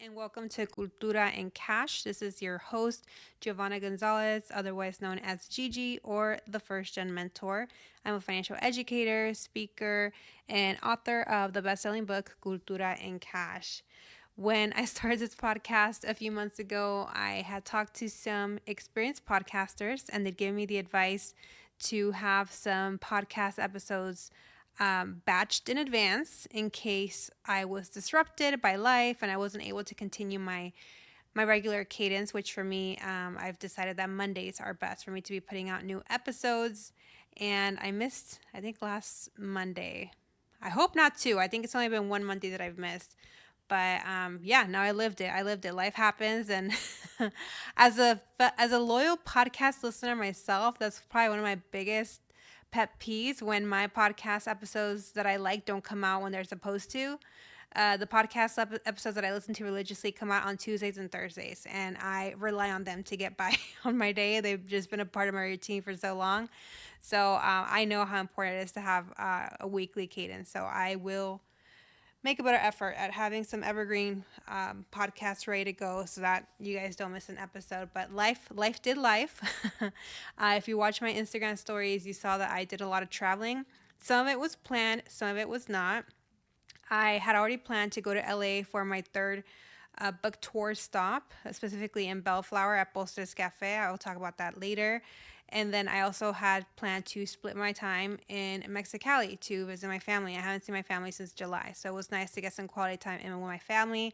and welcome to Cultura and Cash. This is your host, Giovanna Gonzalez, otherwise known as Gigi or the First Gen Mentor. I'm a financial educator, speaker, and author of the best selling book, Cultura and Cash. When I started this podcast a few months ago, I had talked to some experienced podcasters, and they'd given me the advice to have some podcast episodes batched in advance in case I was disrupted by life and I wasn't able to continue my regular cadence. Which for me, I've decided that Mondays are best for me to be putting out new episodes. And I missed, I think, last Monday. I hope not two. I think it's only been one Monday that I've missed. But yeah, no, I lived it. I lived it. Life happens, and as a loyal podcast listener myself, that's probably one of my biggest pet peeves when my podcast episodes that I like don't come out when they're supposed to. The episodes that I listen to religiously come out on Tuesdays and Thursdays, and I rely on them to get by on my day. They've just been a part of my routine for so long. So I know how important it is to have a weekly cadence. So I will make a better effort at having some evergreen podcasts ready to go so that you guys don't miss an episode. But life did life. If you watch my Instagram stories, you saw that I did a lot of traveling. Some of it was planned, some of it was not. I had already planned to go to LA for my third book tour stop, specifically in Bellflower at Postres Cafe. I will talk about that later. And then I also had planned to split my time in Mexicali to visit my family. I haven't seen my family since July, so it was nice to get some quality time in with my family.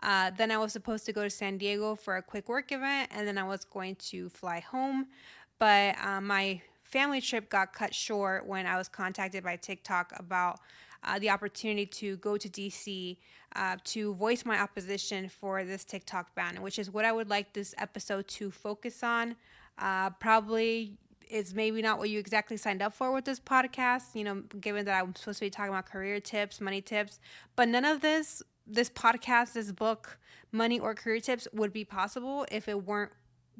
Then I was supposed to go to San Diego for a quick work event, and then I was going to fly home. But my family trip got cut short when I was contacted by TikTok about the opportunity to go to DC to voice my opposition for this TikTok ban, which is what I would like this episode to focus on. Probably is maybe not what you exactly signed up for with this podcast, given that I'm supposed to be talking about career tips, money tips, but none of this podcast, this book, money or career tips would be possible if it weren't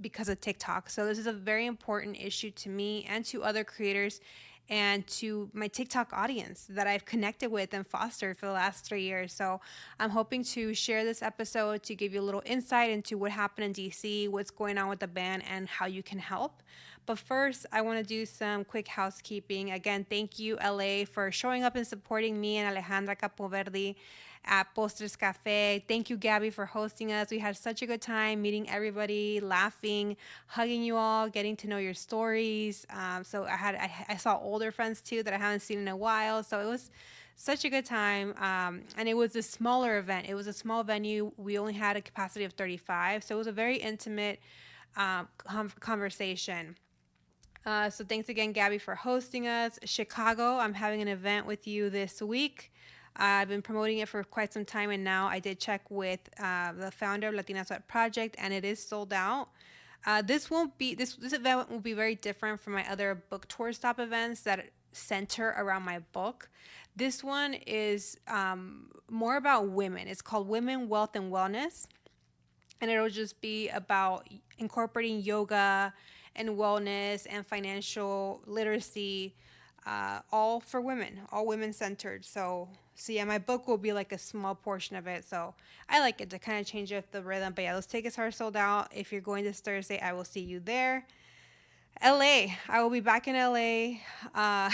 because of TikTok. So this is a very important issue to me and to other creators and to my TikTok audience that I've connected with and fostered for the last 3 years. So I'm hoping to share this episode to give you a little insight into what happened in DC, what's going on with the ban, and how you can help. But first, I want to do some quick housekeeping. Again, thank you, LA, for showing up and supporting me and Alejandra Capoverdi at Postres Cafe. Thank you, Gabby, for hosting us. We had such a good time meeting everybody, laughing, hugging you all, getting to know your stories. So I saw older friends too that I haven't seen in a while. So it was such a good time. And it was a smaller event. It was a small venue. We only had a capacity of 35. So it was a very intimate conversation. So thanks again, Gabby, for hosting us. Chicago, I'm having an event with you this week. I've been promoting it for quite some time, and now I did check with the founder of Latina Fest Project, and it is sold out. This event will be very different from my other book tour stop events that center around my book. This one is more about women. It's called Women, Wealth, and Wellness, and it'll just be about incorporating yoga and wellness and financial literacy, all for women, all women centered. So yeah, my book will be like a small portion of it. So I like it to kind of change up the rhythm. But yeah, those tickets are sold out. If you're going this Thursday, I will see you there. LA, I will be back in LA. I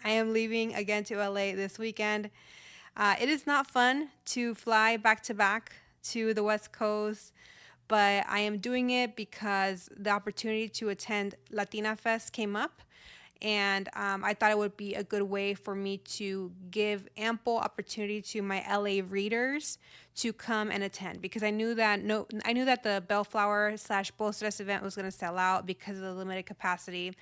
am leaving again to LA this weekend. It is not fun to fly back to back to the West Coast, but I am doing it because the opportunity to attend Latina Fest came up. And I thought it would be a good way for me to give ample opportunity to my LA readers to come and attend, because I knew that the Bellflower / Postres event was going to sell out because of the limited capacity.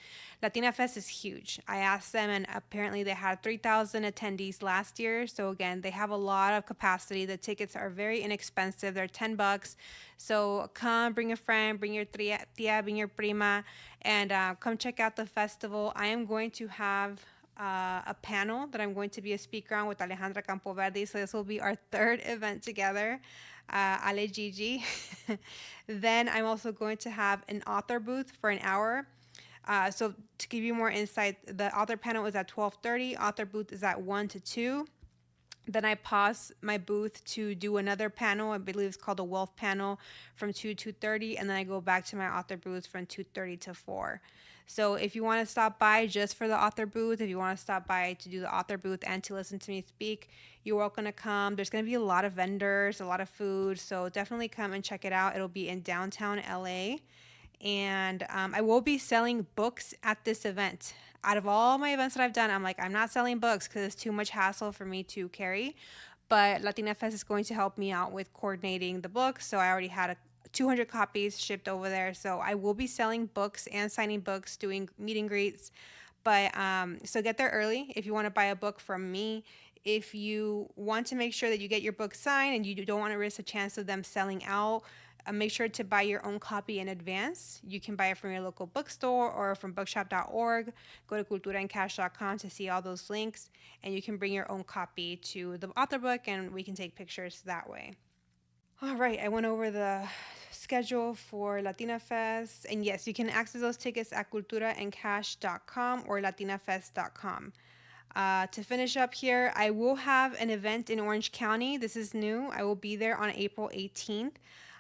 Latina Fest is huge. I asked them, and apparently they had 3,000 attendees last year. So again, they have a lot of capacity. The tickets are very inexpensive. They're $10. So come, bring a friend, bring your tia, bring your prima, and come check out the festival. I am going to have a panel that I'm going to be a speaker on with Alejandra Campoverdi. So this will be our third event together, Ale Gigi. Then I'm also going to have an author booth for an hour. So to give you more insight, the author panel is at 12:30. Author booth is at 1 to 2. Then I pause my booth to do another panel. I believe it's called a wealth panel from 2 to 2:30, and then I go back to my author booth from 2:30 to 4. So if you want to stop by just for the author booth, if you want to stop by to do the author booth and to listen to me speak, you're welcome to come. There's going to be a lot of vendors, a lot of food, so definitely come and check it out. It'll be in downtown LA, and I will be selling books at this event. Out of all my events that I've done, I'm like, I'm not selling books because it's too much hassle for me to carry. But Latina Fest is going to help me out with coordinating the books. So I already had 200 copies shipped over there. So I will be selling books and signing books, doing meet and greets. But so get there early if you want to buy a book from me. If you want to make sure that you get your book signed and you don't want to risk a chance of them selling out, make sure to buy your own copy in advance. You can buy it from your local bookstore or from bookshop.org. Go to culturaandcash.com to see all those links, and you can bring your own copy to the author book, and we can take pictures that way. All right, I went over the schedule for Latina Fest, and yes, you can access those tickets at culturaandcash.com or latinafest.com. To finish up here, I will have an event in Orange County. This is new. I will be there on April 18th.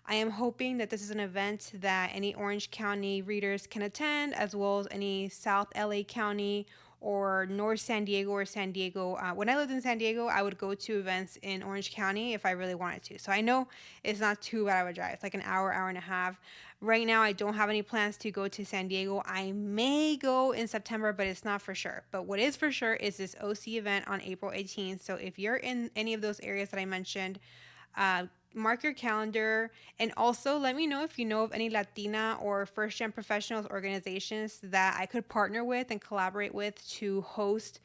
I am hoping that this is an event that any Orange County readers can attend, as well as any South LA County or North San Diego or San Diego. When I lived in San Diego, I would go to events in Orange County if I really wanted to. So I know it's not too bad of a drive. It's like an hour, hour and a half. Right now, I don't have any plans to go to San Diego. I may go in September, but it's not for sure. But what is for sure is this OC event on April 18th. So if you're in any of those areas that I mentioned, mark your calendar, and also let me know if you know of any Latina or first gen professionals organizations that I could partner with and collaborate with to host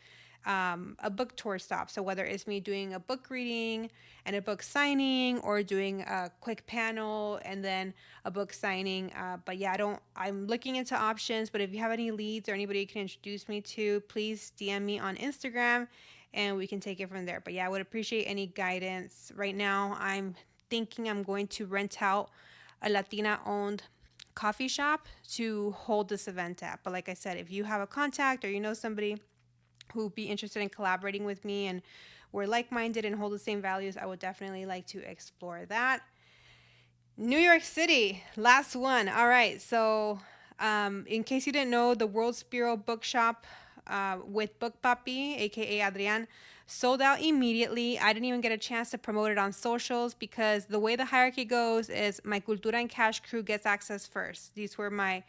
a book tour stop. So whether it's me doing a book reading and a book signing, or doing a quick panel and then a book signing. But yeah, I'm looking into options, but if you have any leads or anybody you can introduce me to, please DM me on Instagram and we can take it from there. But yeah, I would appreciate any guidance. Right now, I'm thinking I'm going to rent out a Latina owned coffee shop to hold this event at. But like I said, if you have a contact or you know somebody who would be interested in collaborating with me and we're like minded and hold the same values, I would definitely like to explore that. New York City, last one. All right. So, in case you didn't know, the World Spiro Bookshop with Book Papi, aka Adrian, sold out immediately. I didn't even get a chance to promote it on socials because the way the hierarchy goes is my Cultura and Cash crew gets access first. These were my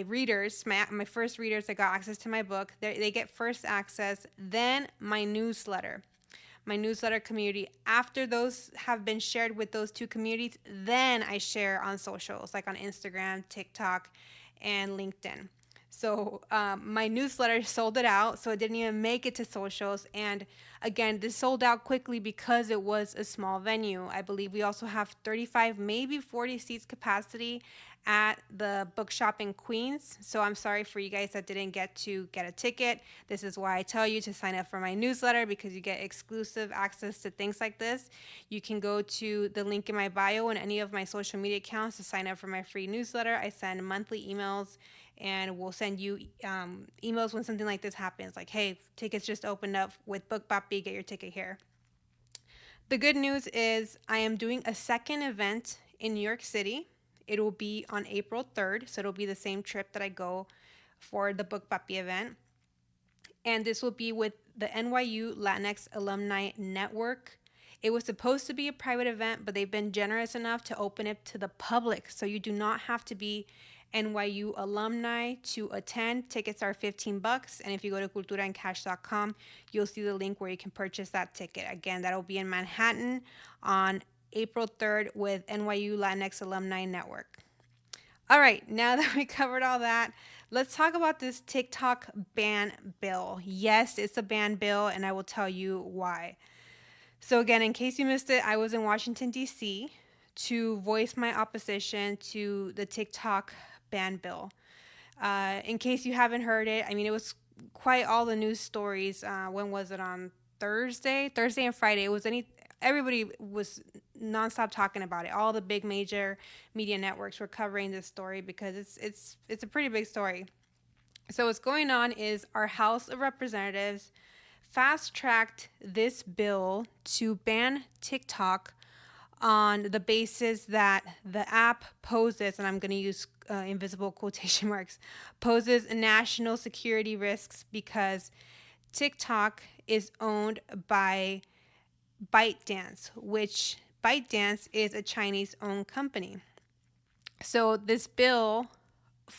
readers, my first readers that got access to my book. They get first access, then my newsletter community. After those have been shared with those two communities, then I share on socials like on Instagram, TikTok, and LinkedIn. So my newsletter sold it out, so it didn't even make it to socials. And again, this sold out quickly because it was a small venue. I believe we also have 35, maybe 40 seats capacity at the bookshop in Queens. So I'm sorry for you guys that didn't get to get a ticket. This is why I tell you to sign up for my newsletter, because you get exclusive access to things like this. You can go to the link in my bio and any of my social media accounts to sign up for my free newsletter. I send monthly emails, and we'll send you emails when something like this happens. Like, hey, tickets just opened up with Book Papi, get your ticket here. The good news is I am doing a second event in New York City. It will be on April 3rd, so it'll be the same trip that I go for the Book Papi event. And this will be with the NYU Latinx Alumni Network. It was supposed to be a private event, but they've been generous enough to open it to the public. So you do not have to be NYU alumni to attend. Tickets are $15. And if you go to culturaandcash.com, you'll see the link where you can purchase that ticket. Again, that'll be in Manhattan on April 3rd with NYU Latinx Alumni Network. All right, now that we covered all that, let's talk about this TikTok ban bill. Yes, it's a ban bill, and I will tell you why. So, again, in case you missed it, I was in Washington, D.C. to voice my opposition to the TikTok ban bill. In case you haven't heard it, I mean, it was quite all the news stories. When was it? On Thursday and Friday. Everybody was nonstop talking about it. All the big major media networks were covering this story because it's a pretty big story. So what's going on is our House of Representatives fast-tracked this bill to ban TikTok on the basis that the app poses, and I'm going to use invisible quotation marks, poses national security risks because TikTok is owned by ByteDance, which ByteDance is a Chinese-owned company. So this bill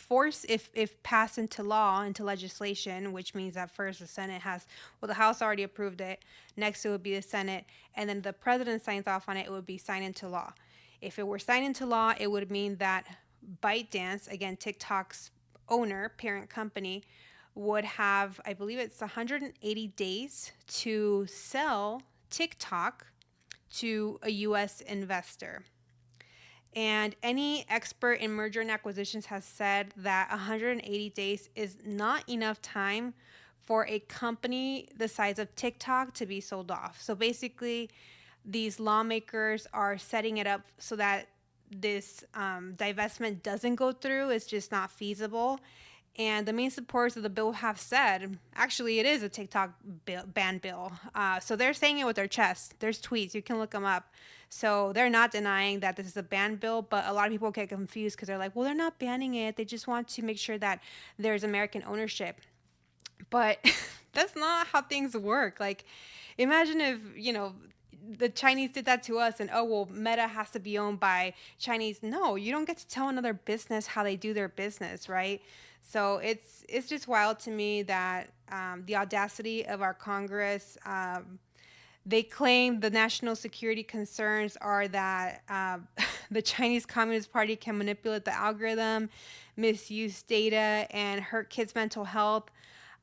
if passed into law, into legislation, which means that first the Senate has, well, the House already approved it. Next, it would be the Senate, and then the president signs off on it. It would be signed into law. If it were signed into law, it would mean that ByteDance, again, TikTok's owner, parent company, would have, I believe it's 180 days to sell TikTok to a U.S. investor. And any expert in merger and acquisitions has said that 180 days is not enough time for a company the size of TikTok to be sold off. So basically, these lawmakers are setting it up so that this divestment doesn't go through. It's just not feasible. And the main supporters of the bill have said, actually, it is a TikTok ban bill. So they're saying it with their chest. There's tweets. You can look them up. So they're not denying that this is a ban bill, but a lot of people get confused because they're like, well, they're not banning it. They just want to make sure that there's American ownership. But that's not how things work. Like, imagine if, the Chinese did that to us and, oh, well, Meta has to be owned by Chinese. No, you don't get to tell another business how they do their business, right? So it's just wild to me that the audacity of our Congress. They claim the national security concerns are that the Chinese Communist Party can manipulate the algorithm, misuse data, and hurt kids' mental health.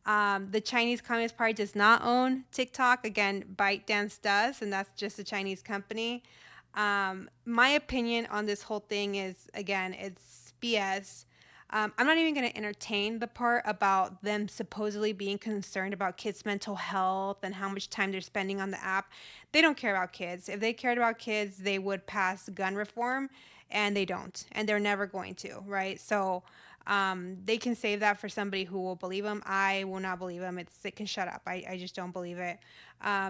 The Chinese Communist Party does not own TikTok. Again, ByteDance does, and that's just a Chinese company. My opinion on this whole thing is, again, it's BS. I'm not even going to entertain the part about them supposedly being concerned about kids' mental health and how much time they're spending on the app. They don't care about kids. If they cared about kids, they would pass gun reform, and they don't, and they're never going to, right? So they can save that for somebody who will believe them. I will not believe them. It can shut up. I just don't believe it.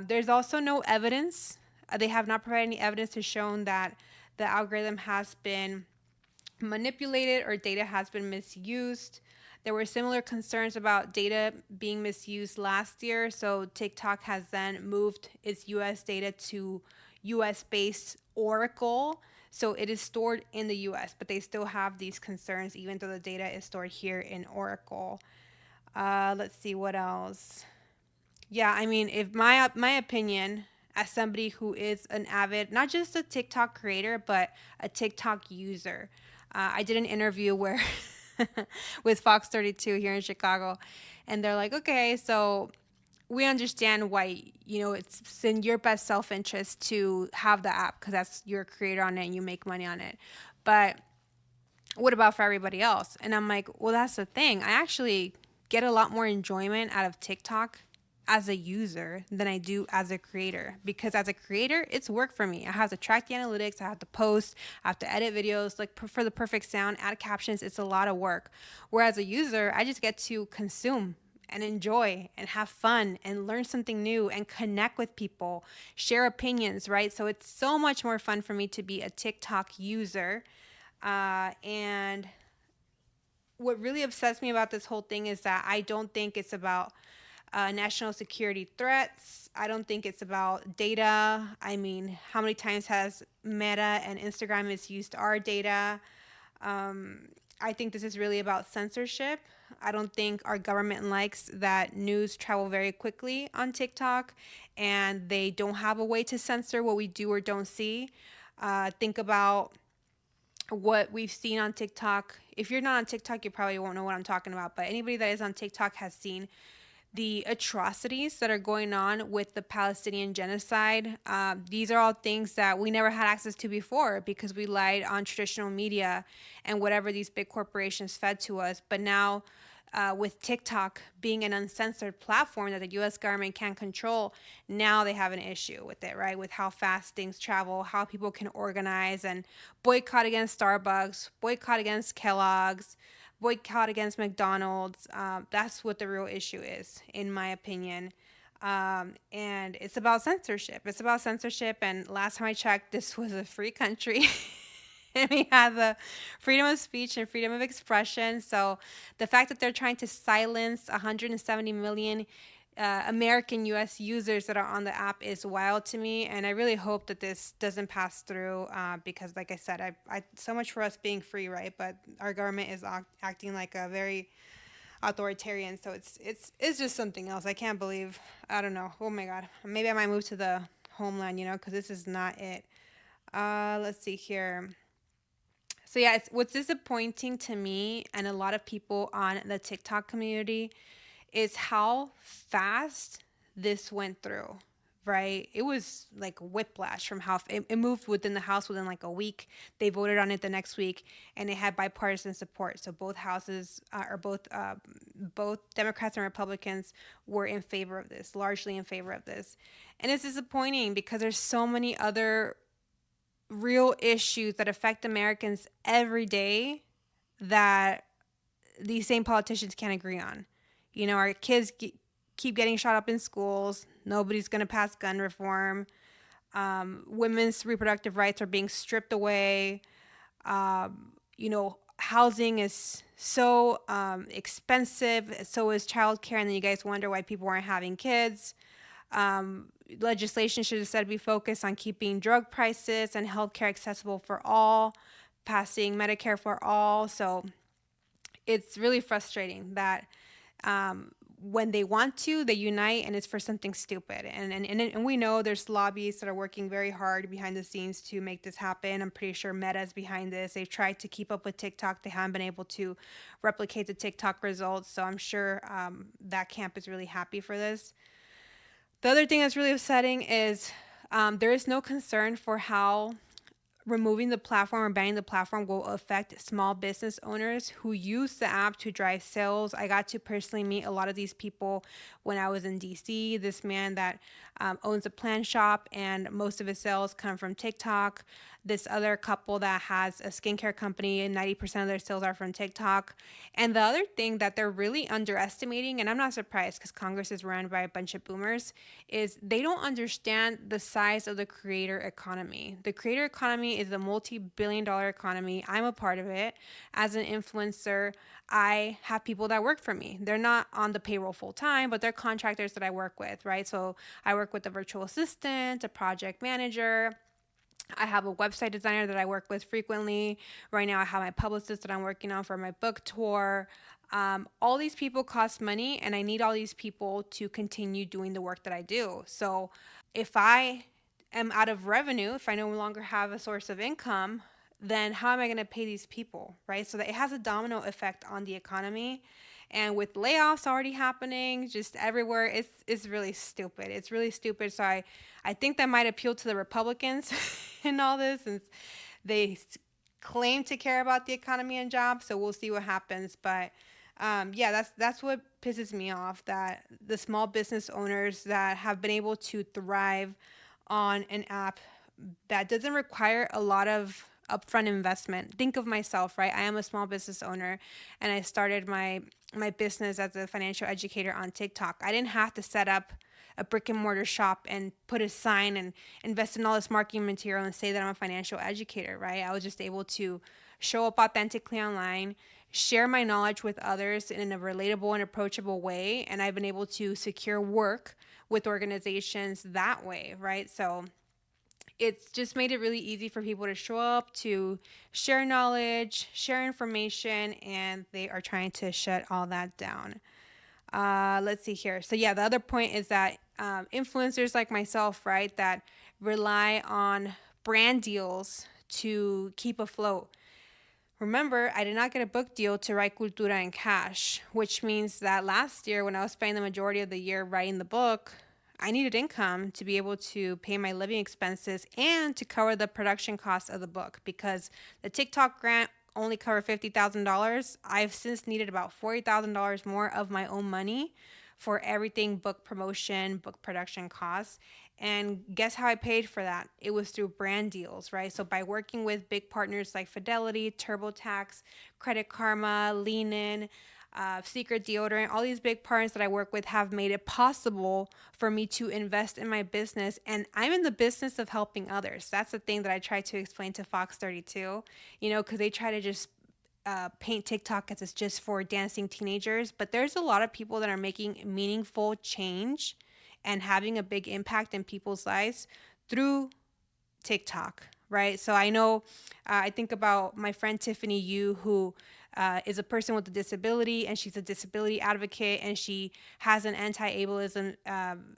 There's also no evidence. They have not provided any evidence to show that the algorithm has been manipulated or data has been misused. There were similar concerns about data being misused last year, so TikTok has then moved its US data to US based Oracle. So it is stored in the US, but they still have these concerns even though the data is stored here in Oracle. Let's see what else. Yeah, I mean, if my opinion as somebody who is an avid, not just a TikTok creator, but a TikTok user. I did an interview where with Fox 32 here in Chicago, and they're like, okay, so we understand why, it's in your best self-interest to have the app because that's your creator on it and you make money on it. But what about for everybody else? And I'm like, well, that's the thing. I actually get a lot more enjoyment out of TikTok as a user than I do as a creator, because as a creator, it's work for me. I have to track the analytics. I have to post. I have to edit videos, like for the perfect sound, add captions. It's a lot of work. Whereas a user, I just get to consume and enjoy and have fun and learn something new and connect with people, share opinions, right? So it's so much more fun for me to be a TikTok user. And what really upsets me about this whole thing is that I don't think it's about national security threats. I don't think it's about data. I mean, how many times has Meta and Instagram misused our data? I think this is really about censorship. I don't think our government likes that news travel very quickly on TikTok, and they don't have a way to censor what we do or don't see. Think about what we've seen on TikTok. If you're not on TikTok, you probably won't know what I'm talking about, but anybody that is on TikTok has seen the atrocities that are going on with the Palestinian genocide. These are all things that we never had access to before because we relied on traditional media and whatever these big corporations fed to us. But now with TikTok being an uncensored platform that the U.S. government can't control, now they have an issue with it, right? With how fast things travel, how people can organize and boycott against Starbucks, boycott against Kellogg's, boycott against McDonald's. That's what the real issue is, in my opinion. And it's about censorship. It's about censorship. And last time I checked, this was a free country. And we have the freedom of speech and freedom of expression. So the fact that they're trying to silence 170 million American US users that are on the app is wild to me. And I really hope that this doesn't pass through because, like I said, so much for us being free, right? But our government is acting like a very authoritarian. So it's just something else. I can't believe. I don't know. Oh my god. Maybe I might move to the homeland, because this is not it. Let's see here. So yeah, what's disappointing to me and a lot of people on the TikTok community is how fast this went through. Right? It was like whiplash from how it moved within the House within like a week. They voted on it the next week, and it had bipartisan support. So both houses, or both Democrats and Republicans, were in favor of this, largely in favor of this. And it's disappointing because there's so many other real issues that affect Americans every day that these same politicians can't agree on. Our kids keep getting shot up in schools. Nobody's going to pass gun reform. Women's reproductive rights are being stripped away. Housing is so expensive. So is childcare. And then you guys wonder why people aren't having kids. Legislation should instead be focused on keeping drug prices and healthcare accessible for all, passing Medicare for all. So it's really frustrating that when they want to, they unite, and it's for something stupid. And we know there's lobbyists that are working very hard behind the scenes to make this happen. I'm pretty sure Meta's behind this. They've tried to keep up with TikTok. They haven't been able to replicate the TikTok results. So I'm sure that camp is really happy for this. The other thing that's really upsetting is there is no concern for how removing the platform or banning the platform will affect small business owners who use the app to drive sales. I got to personally meet a lot of these people when I was in DC. This man that owns a plant shop, and most of his sales come from TikTok. This other couple that has a skincare company, and 90% of their sales are from TikTok. And the other thing that they're really underestimating, and I'm not surprised because Congress is run by a bunch of boomers, is they don't understand the size of the creator economy. The creator economy is a multi-billion-dollar economy. I'm a part of it. As an influencer, I have people that work for me. They're not on the payroll full time, but they're contractors that I work with, right? So I work with a virtual assistant, a project manager. I have a website designer that I work with frequently. Right now, I have my publicist that I'm working on for my book tour. All these people cost money, and I need all these people to continue doing the work that I do. So if I am out of revenue, if I no longer have a source of income, then how am I going to pay these people, right? So that it has a domino effect on the economy. And with layoffs already happening just everywhere, it's really stupid. It's really stupid. So I think that might appeal to the Republicans in all this, and they claim to care about the economy and jobs. So we'll see what happens. But yeah, that's what pisses me off, that the small business owners that have been able to thrive on an app that doesn't require a lot of upfront investment. Think of myself, right? I am a small business owner, and I started my business as a financial educator on TikTok. I didn't have to set up a brick and mortar shop and put a sign and invest in all this marketing material and say that I'm a financial educator, right? I was just able to show up authentically online, share my knowledge with others in a relatable and approachable way, and I've been able to secure work with organizations that way, right? So it's just made it really easy for people to show up, to share knowledge, share information, and they are trying to shut all that down. Let's see here. So yeah, the other point is that influencers like myself, right, that rely on brand deals to keep afloat. Remember, I did not get a book deal to write Cultura in cash, which means that last year when I was spending the majority of the year writing the book, I needed income to be able to pay my living expenses and to cover the production costs of the book, because the TikTok grant only covered $50,000. I've since needed about $40,000 more of my own money for everything book promotion, book production costs. And guess how I paid for that? It was through brand deals, right? So by working with big partners like Fidelity, TurboTax, Credit Karma, Lean In, Secret Deodorant, all these big partners that I work with have made it possible for me to invest in my business. And I'm in the business of helping others. That's the thing that I try to explain to Fox 32, because they try to just paint TikTok as it's just for dancing teenagers. But there's a lot of people that are making meaningful change and having a big impact in people's lives through TikTok, right? So I know, I think about my friend Tiffany Yu, who is a person with a disability, and she's a disability advocate, and she has an anti-ableism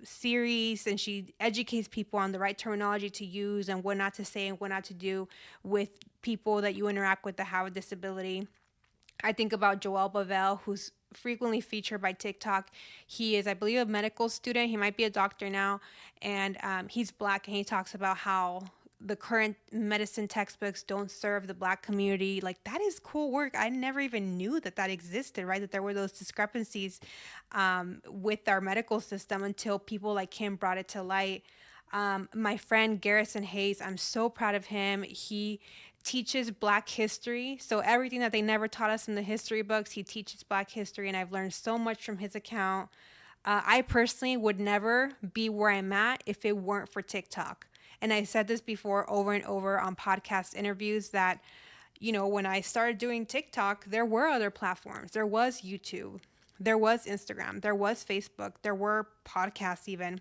series, and she educates people on the right terminology to use and what not to say and what not to do with people that you interact with that have a disability. I think about Joel Bavel, who's frequently featured by TikTok. He is, I believe, a medical student. He might be a doctor now, and he's Black, and he talks about how the current medicine textbooks don't serve the Black community. Like, that is cool work. I never even knew that that existed, right? That there were those discrepancies with our medical system until people like him brought it to light. My friend Garrison Hayes, I'm so proud of him. He teaches Black history. So everything that they never taught us in the history books, he teaches Black history, and I've learned so much from his account. I personally would never be where I'm at if it weren't for TikTok. And I said this before over and over on podcast interviews that, when I started doing TikTok, there were other platforms. There was YouTube, there was Instagram, there was Facebook, there were podcasts even.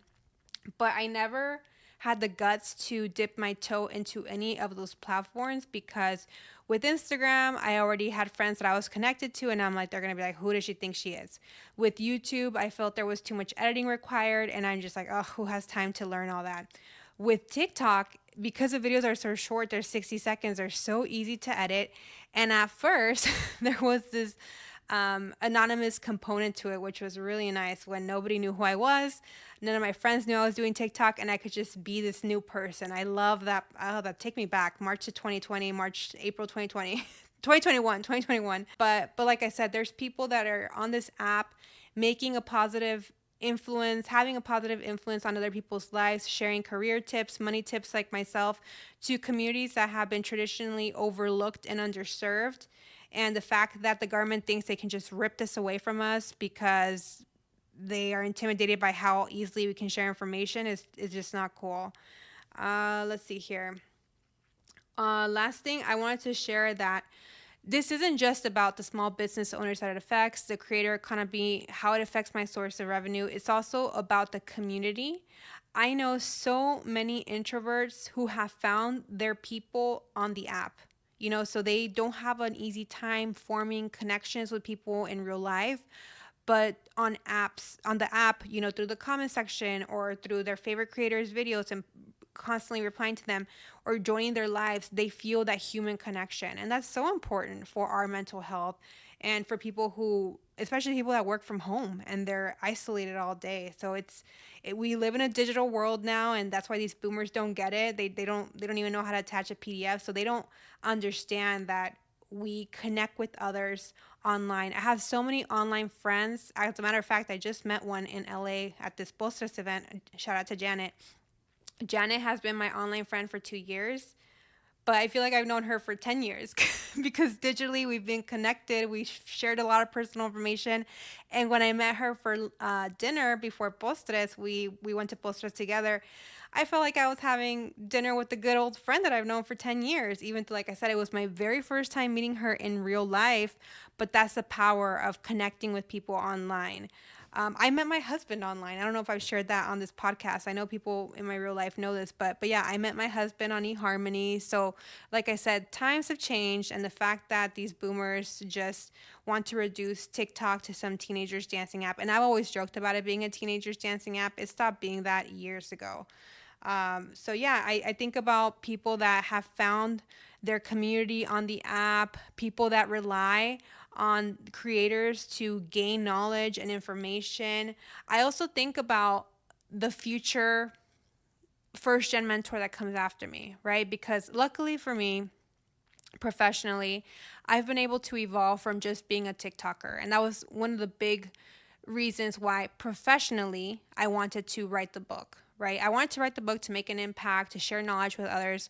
But I never had the guts to dip my toe into any of those platforms because with Instagram, I already had friends that I was connected to, and I'm like, they're going to be like, who does she think she is? With YouTube, I felt there was too much editing required, and I'm just like, oh, who has time to learn all that? With TikTok, because the videos are so short, they're 60 seconds, they're so easy to edit. And at first, there was this anonymous component to it, which was really nice when nobody knew who I was. None of my friends knew I was doing TikTok, and I could just be this new person. I love that. Oh, that take me back. March of 2020, April 2020, 2021. But like I said, there's people that are on this app making a positive influence, having a positive influence on other people's lives, sharing career tips, money tips like myself to communities that have been traditionally overlooked and underserved. And the fact that the government thinks they can just rip this away from us because they are intimidated by how easily we can share information is just not cool. Let's see here. Last thing, I wanted to share that this isn't just about the small business owners that it affects, the creator economy, how it affects my source of revenue. It's also about the community. I know so many introverts who have found their people on the app. So they don't have an easy time forming connections with people in real life. But on the app, through the comment section or through their favorite creators' videos and constantly replying to them or joining their lives, they feel that human connection. And that's so important for our mental health and for people who, especially people that work from home and they're isolated all day. So we live in a digital world now, and that's why these boomers don't get it. They don't even know how to attach a PDF, so they don't understand that we connect with others online. I have so many online friends. As a matter of fact, I just met one in LA at this Postres event. Shout out to Janet. Janet has been my online friend for 2 years, but I feel like I've known her for 10 years because digitally we've been connected. We shared a lot of personal information. And when I met her for dinner before Postres, we went to Postres together. I felt like I was having dinner with a good old friend that I've known for 10 years, even though, like I said, it was my very first time meeting her in real life. But that's the power of connecting with people online. I met my husband online. I don't know if I've shared that on this podcast. I know people in my real life know this, but yeah, I met my husband on eHarmony. So like I said, times have changed, and the fact that these boomers just want to reduce TikTok to some teenagers dancing app, and I've always joked about it being a teenagers dancing app. It stopped being that years ago. So yeah, I think about people that have found their community on the app, people that rely on creators to gain knowledge and information. I also think about the future first gen mentor that comes after me, right? Because luckily for me, professionally, I've been able to evolve from just being a TikToker. And that was one of the big reasons why professionally I wanted to write the book, right? I wanted to write the book to make an impact, to share knowledge with others.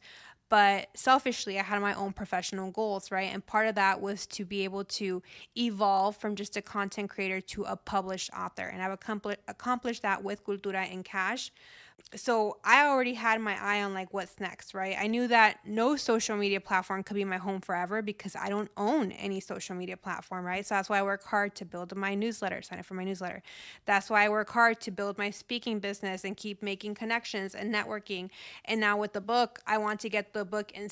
But selfishly, I had my own professional goals, right? And part of that was to be able to evolve from just a content creator to a published author. And I've accomplished that with Cultura en Cash. So I already had my eye on like what's next, right? I knew that no social media platform could be my home forever because I don't own any social media platform, right? So that's why I work hard to build my newsletter, sign up for my newsletter. That's why I work hard to build my speaking business and keep making connections and networking. And now with the book, I want to get the book in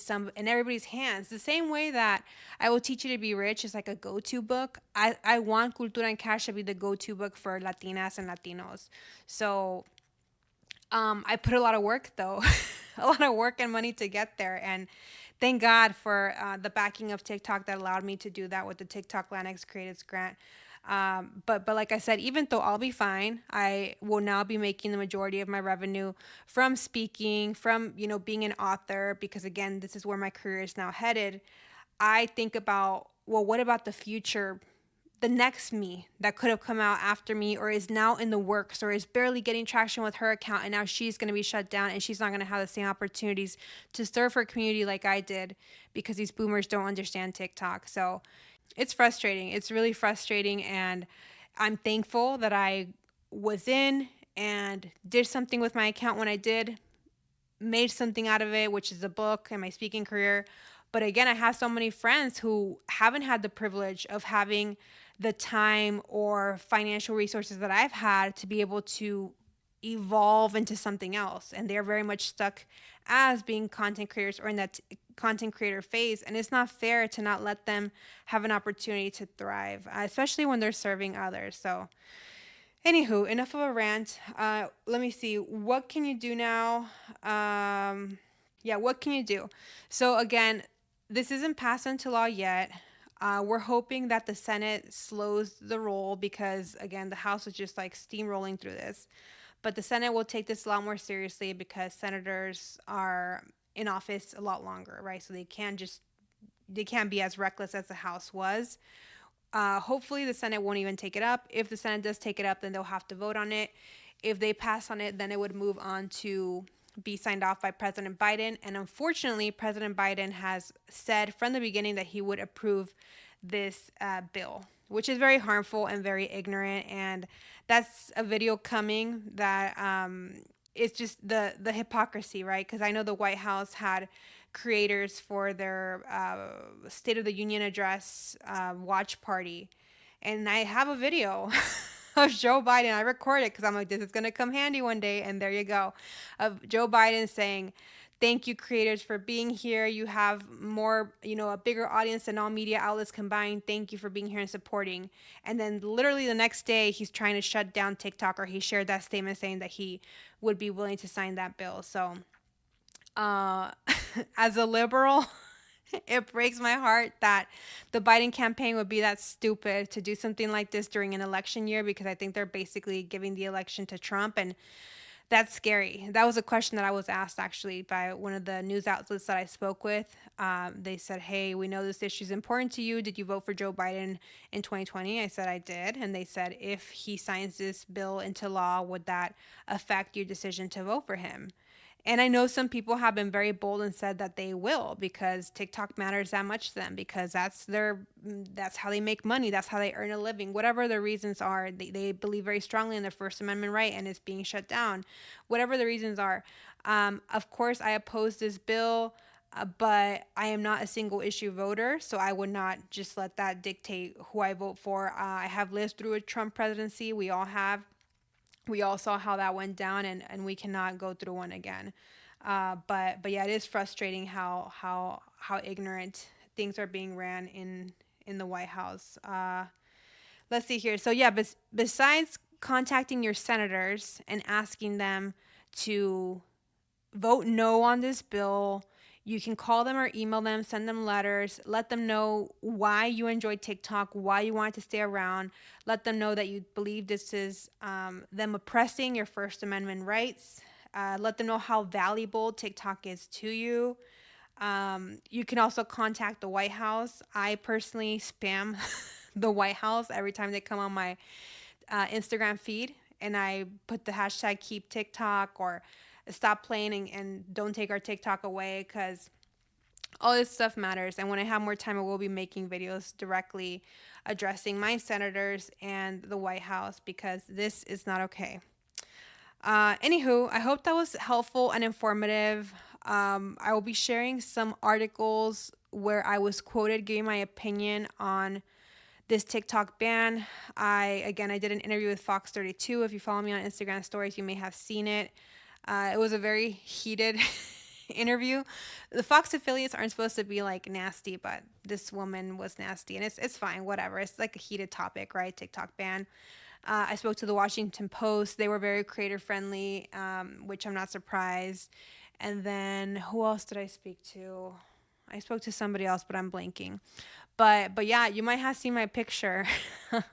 everybody's hands. The same way that I Will Teach You to Be Rich is like a go-to book. I want Cultura and Cash to be the go-to book for Latinas and Latinos. So I put a lot of work though, a lot of work and money to get there. And thank God for the backing of TikTok that allowed me to do that with the TikTok Latinx Creatives Grant. But like I said, even though I'll be fine, I will now be making the majority of my revenue from speaking, from being an author, because again, this is where my career is now headed. I think about, well, what about the future, the next me that could have come out after me or is now in the works or is barely getting traction with her account, and now she's going to be shut down and she's not going to have the same opportunities to serve her community like I did because these boomers don't understand TikTok. So it's frustrating. It's really frustrating, and I'm thankful that I was in and did something with my account when I did, made something out of it, which is a book and my speaking career. But again, I have so many friends who haven't had the privilege of having the time or financial resources that I've had to be able to evolve into something else. And they're very much stuck as being content creators or in that content creator phase. And it's not fair to not let them have an opportunity to thrive, especially when they're serving others. So anywho, enough of a rant. Let me see. What can you do now? Yeah, what can you do? So again, this isn't passed into law yet. We're hoping that the Senate slows the roll because again, the House is just like steamrolling through this. But the Senate will take this a lot more seriously because senators are in office a lot longer, right? So they can't be as reckless as the House was. Hopefully, the Senate won't even take it up. If the Senate does take it up, then they'll have to vote on it. If they pass on it, then it would move on to be signed off by President Biden. And unfortunately, President Biden has said from the beginning that he would approve this bill, which is very harmful and very ignorant. And that's a video coming that it's just the hypocrisy, right? Because I know the White House had creators for their State of the Union address watch party. And I have a video of Joe Biden. I record it because I'm like, this is going to come handy one day. And there you go. Of Joe Biden saying, thank you, creators, for being here. You have more, a bigger audience than all media outlets combined. Thank you for being here and supporting. And then literally the next day, he's trying to shut down TikTok, or he shared that statement saying that he would be willing to sign that bill. So as a liberal, it breaks my heart that the Biden campaign would be that stupid to do something like this during an election year, because I think they're basically giving the election to Trump. And that's scary. That was a question that I was asked actually by one of the news outlets that I spoke with. They said, hey, we know this issue is important to you. Did you vote for Joe Biden in 2020? I said, I did. And they said, if he signs this bill into law, would that affect your decision to vote for him? And I know some people have been very bold and said that they will, because TikTok matters that much to them, because that's how they make money. That's how they earn a living. Whatever the reasons are, they believe very strongly in their First Amendment right, and it's being shut down. Whatever the reasons are. Of course, I oppose this bill, but I am not a single issue voter, so I would not just let that dictate who I vote for. I have lived through a Trump presidency. We all have. We all saw how that went down, and we cannot go through one again. But yeah, it is frustrating how ignorant things are being ran in the White House. Let's see here. So yeah, besides contacting your senators and asking them to vote no on this bill, you can call them or email them, send them letters, let them know why you enjoy TikTok, why you want to stay around. Let them know that you believe this is them oppressing your First Amendment rights. Let them know how valuable TikTok is to you. You can also contact the White House. I personally spam the White House every time they come on my Instagram feed, and I put the hashtag keep TikTok or stop playing and don't take our TikTok away, because All this stuff matters. And when I have more time, I will be making videos directly addressing my senators and the White House because this is not okay. Anywho, I hope that was helpful and informative. I will be sharing some articles where I was quoted giving my opinion on this TikTok ban. I did an interview with Fox 32. If you follow me on Instagram stories, you may have seen it. It was a very heated interview. The Fox affiliates aren't supposed to be like nasty, but this woman was nasty, and it's fine, whatever. It's like a heated topic, right? TikTok ban. I spoke to the Washington Post. They were very creator friendly, which I'm not surprised. And then who else did I speak to? I spoke to somebody else, but I'm blanking. But yeah, you might have seen my picture.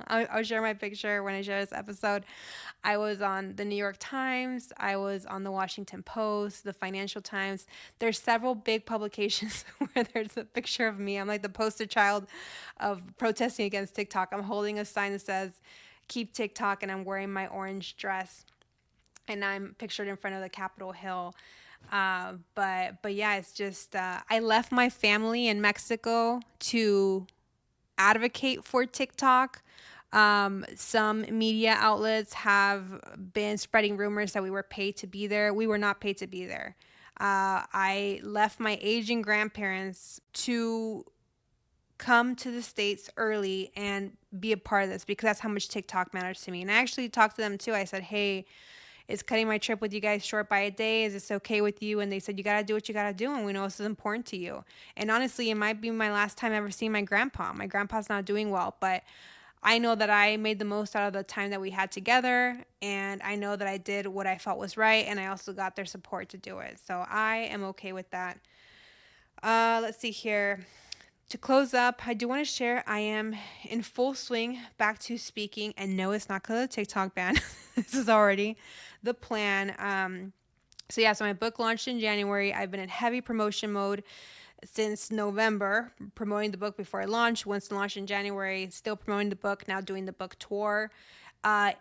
I'll share my picture when I share this episode. I was on the New York Times. I was on the Washington Post, the Financial Times. There's several big publications where there's a picture of me. I'm like the poster child of protesting against TikTok. I'm holding a sign that says "Keep TikTok," and I'm wearing my orange dress, and I'm pictured in front of the Capitol Hill. But yeah, it's just I left my family in Mexico to advocate for TikTok. Some media outlets have been spreading rumors that we were paid to be there. We were not paid to be there. I left my aging grandparents to come to the States early and be a part of this because that's how much TikTok matters to me. And I actually talked to them too. I said, hey, is cutting my trip with you guys short by a day? Is this okay with you? And they said, you got to do what you got to do. And we know this is important to you. And honestly, it might be my last time ever seeing my grandpa. My grandpa's not doing well, but I know that I made the most out of the time that we had together. And I know that I did what I felt was right. And I also got their support to do it. So I am okay with that. Let's see here. To close up, I do want to share I am in full swing back to speaking. And no, it's not because of the TikTok ban. This is already the plan. So my book launched in January. I've been in heavy promotion mode since November, promoting the book before I launched. Once launched in January, still promoting the book, now doing the book tour.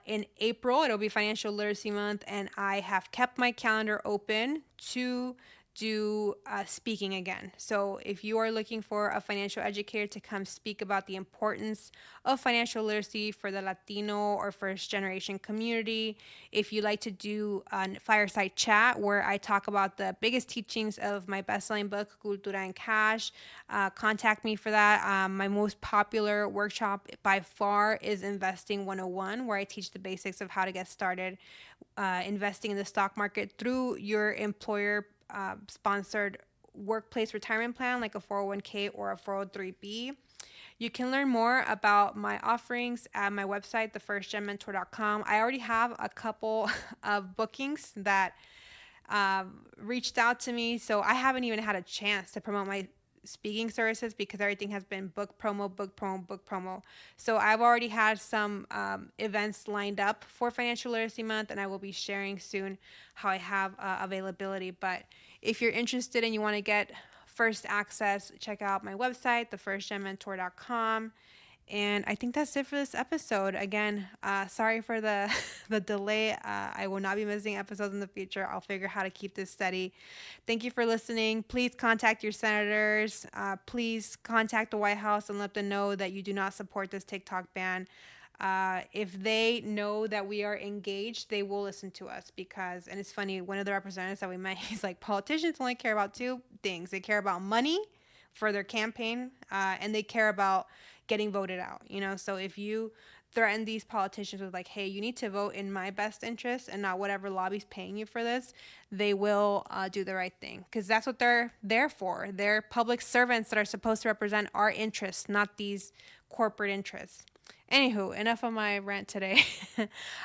In April, it'll be Financial Literacy Month, and I have kept my calendar open to do speaking again. So if you are looking for a financial educator to come speak about the importance of financial literacy for the Latino or first generation community, if you like to do a fireside chat where I talk about the biggest teachings of my best-selling book, Cultura en Cash, contact me for that. My most popular workshop by far is Investing 101, where I teach the basics of how to get started investing in the stock market through your employer sponsored workplace retirement plan like a 401k or a 403b. You can learn more about my offerings at my website, thefirstgenmentor.com. I already have a couple of bookings that reached out to me, so I haven't even had a chance to promote my speaking services because everything has been book promo, book promo, book promo. So I've already had some events lined up for Financial Literacy Month, and I will be sharing soon how I have availability. But if you're interested and you want to get first access, check out my website, thefirstgenmentor.com. And I think that's it for this episode. Again, sorry for the the delay. I will not be missing episodes in the future. I'll figure how to keep this steady. Thank you for listening. Please contact your senators. Please contact the White House and let them know that you do not support this TikTok ban. If they know that we are engaged, they will listen to us because, and it's funny, one of the representatives that we met, he's like, politicians only care about two things. They care about money for their campaign, and they care about getting voted out, so if you threaten these politicians with like, hey, you need to vote in my best interest and not whatever lobby's paying you for this, they will do the right thing because that's what they're there for. They're public servants that are supposed to represent our interests, not these corporate interests. Anywho, enough of my rant today.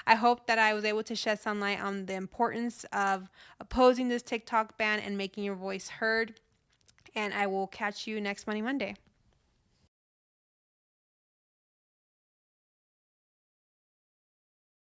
I hope that I was able to shed some light on the importance of opposing this TikTok ban and making your voice heard. And I will catch you next Monday.